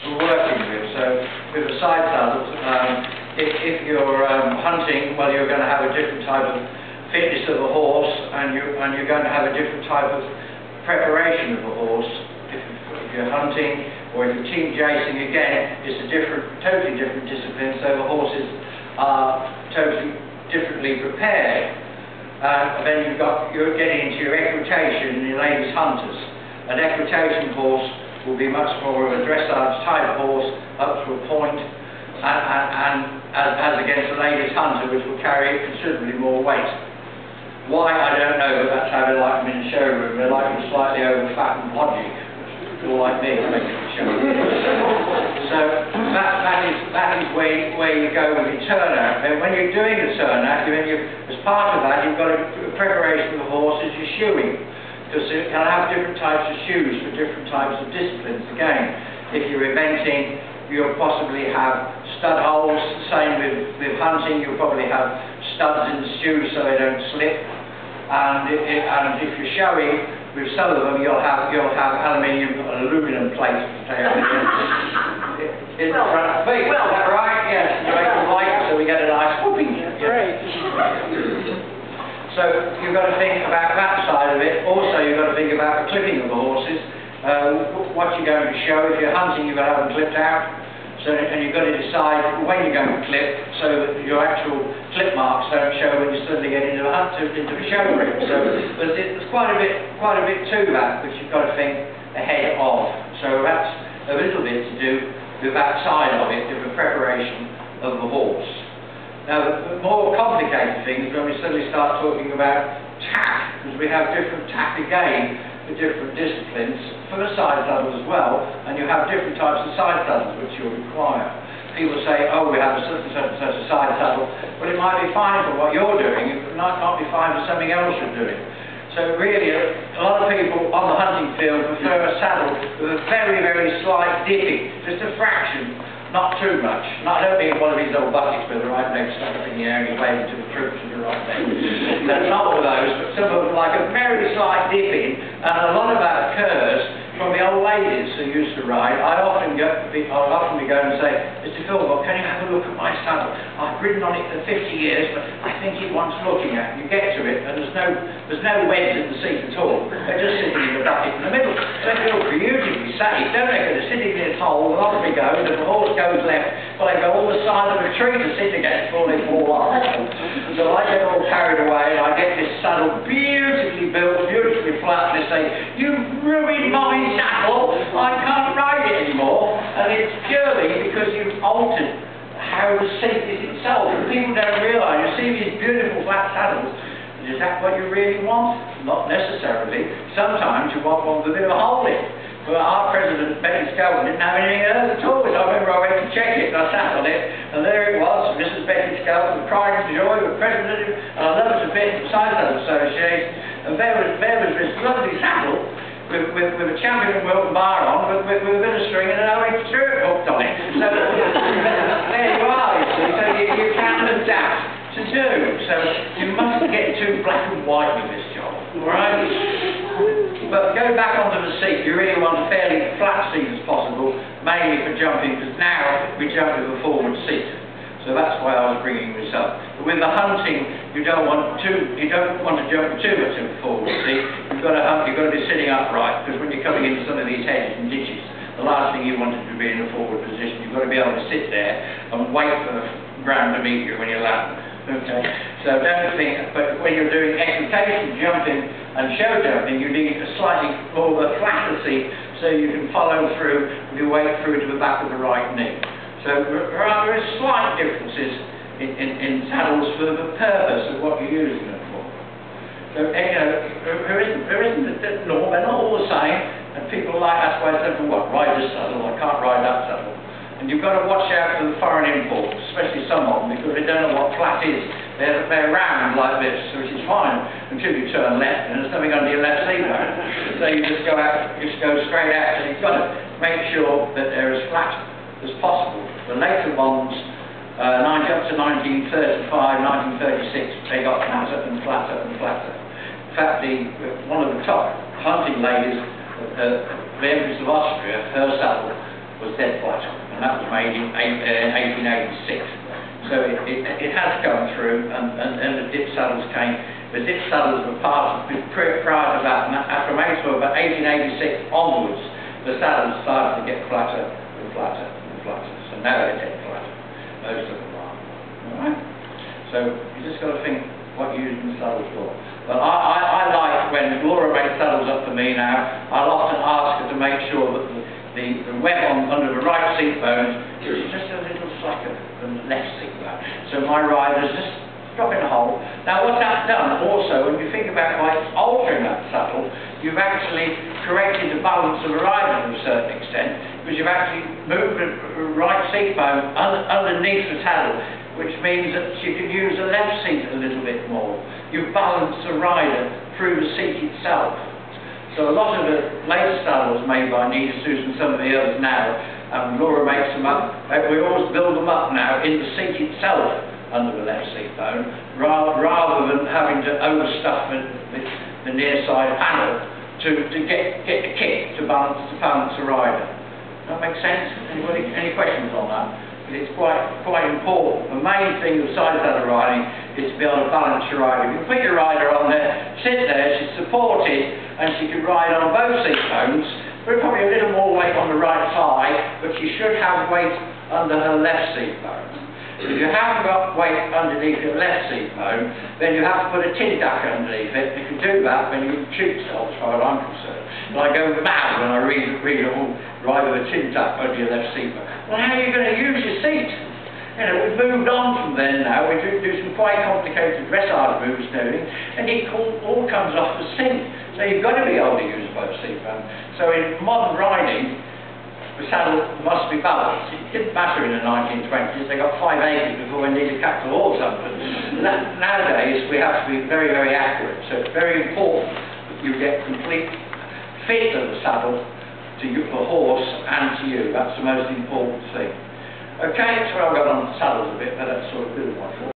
for working with. So with the side saddles, if you're hunting, well, you're going to have a different type of fitness of a horse, and you're going to have a different type of preparation of a horse. If you're hunting, or if you're team chasing, again, it's a totally different discipline, so the horses are totally differently prepared. And then you're getting into your equitation and your ladies hunters. An equitation horse will be much more of a dressage type horse up to a point, and as against a ladies hunter, which will carry considerably more weight. Why, I don't know, but that's how they like them in the showroom. They like them slightly over fat and podgy. All like me, I make it show. So that is where you go with your turnout. And when you're doing the turnout, as part of that, you've got a preparation of the horse as you're shoeing, because you can have different types of shoes for different types of disciplines. Again, if you're eventing, you'll possibly have stud holes. Same with hunting, you'll probably have studs in the shoes so they don't slip. And if you're showing, with some of them, you'll have aluminum plates to take out in front of the feet. Well, is that right? Yes. You make them lighter so we get a nice whooping. Great. So you've got to think about that side of it. Also, you've got to think about the clipping of the horses. What you're going to show. If you're hunting, you've got to have them clipped out. So, and you've got to decide when you're going to clip, so that your actual clip marks don't show when you suddenly get into the showroom. So there's quite a bit to that, which you've got to think ahead of. So that's a little bit to do with that side of it, with the preparation of the horse. Now, the more complicated things when we suddenly start talking about tack, because we have different tack again for different disciplines, for the side saddle as well, and you have different types of side saddles which you'll require. People say, oh, we have a such and such and such a side saddle. Well, it might be fine for what you're doing, it might not be fine for something else you're doing. So really, a lot of people on the hunting field prefer a saddle with a very, very slight dipping, just a fraction, not too much. I don't mean one of these old buckets with the right leg stuck up in the air and you're waving to the troops with the right leg. No, not one of those, but some of them like a very slight dipping, and a lot of that occurs from the old ladies who used to ride. I'll often be going and say, Mr. Philpot, can you have a look at my saddle? I've ridden on it for 50 years, but I think it wants looking at. You get to it, and there's no wedge in the seat at all. They're just sitting in the bucket in the middle. So they feel beautifully safe, don't they? They're sitting in this hole, and off we go, and if the horse goes left, well, they go all the side of the tree to sit against before they fall off. So I get all carried away, and I get this saddle beautifully built, beautifully flat, and they say, you've ruined my saddle, I can't ride it anymore. And it's purely because you've altered how the seat is itself. And people don't realise, you see these beautiful flat saddles, is that what you really want? Not necessarily. Sometimes you want one with a bit of a hole in it. Well, our president, Betty Skelton, didn't have anything else at all. So I remember I went to check it and I sat on it, and there it was, Mrs. Betty Skelton, pride and joy, the president, and I loved it a bit, the Side Saddle Association, and there was this lovely saddle with a champion Wilton bar on, with a bit of string and an orange stirrup hooked on it. So there you are, you see, so you can adapt to do. So you mustn't get too black and white with this job, alright? But go back onto the seat, you really want a fairly flat seat as possible, mainly for jumping, because now we jump with a forward seat. So that's why I was bringing this up. But with the hunting, you don't want to jump too much in the forward seat. You've got to be sitting upright, because when you're coming into some of these hedges and ditches, the last thing you want is to be in a forward position. You've got to be able to sit there and wait for the ground to meet you when you land. Okay, so don't think, but when you're doing equitation jumping and show jumping, you need a slightly more of a flatter seat so you can follow through with your weight through to the back of the right knee. So there are slight differences in saddles for the purpose of what you're using them for. So there isn't a norm, they're not all the same, and people like, that's why I said, well, what, ride this saddle, I can't ride that saddle. And you've got to watch out for the foreign imports, especially some of them, because they don't know what flat is. They're round like this, which is fine until you turn left and there's nothing under your left seat bone. So you just go straight out. So you've got to make sure that they're as flat as possible. The later ones, up to 1935, 1936, they got flatter and flatter and flatter. In fact, one of the top hunting ladies, the Empress of Austria, her saddle was dead flat, and that was made in 1886. So it has come through, and the dip saddles came. The dip saddles were part of, prior to that, and from about 1886 onwards, the saddles started to get flatter and flatter and flatter. So now they're dead flat. Most of them are. Alright? So you just got to think what you're using the saddles for. But I like, when Laura makes saddles up for me now, I'll often ask her to make sure that the web under the right seat bone is just a little slacker than the left seat bone. So my rider's just drop in a hole. Now what that's done also, when you think about by altering that saddle, you've actually corrected the balance of the rider to a certain extent, because you've actually moved the right seat bone underneath the saddle, which means that you can use the left seat a little bit more. You balance the rider through the seat itself. So a lot of the later saddles made by Nina Susan and some of the others now, Laura makes them up, we always build them up now in the seat itself under the left seat bone, rather than having to overstuff the near side panel to get the kick to balance the rider. That makes sense? Anybody? Any questions on that? It's quite important. The main thing of side saddle riding is to be able to balance your rider. You can put your rider on there, sit there, she's supported, and she can ride on both seat bones. There's probably a little more weight on the right side, but she should have weight under her left seat bone. If you haven't got weight underneath your left seat bone, then you have to put a tin tack underneath it. If you do that, then you shoot yourself, as far as I'm concerned. And I go mad when I read a whole ride with a tin tack under your left seat bone. Well, how are you going to use your seat? You know, we've moved on from then now. We do some quite complicated dressage moves and everything, and it all comes off the seat. So you've got to be able to use both seat bones. So in modern riding, the saddle must be balanced. It didn't matter in the 1920s. They got 5 acres before they needed capital or something. Nowadays, we have to be very, very accurate. So it's very important that you get complete fit of the saddle to the horse and to you. That's the most important thing. Okay, so I've got on the saddles a bit, but that's sort of good one.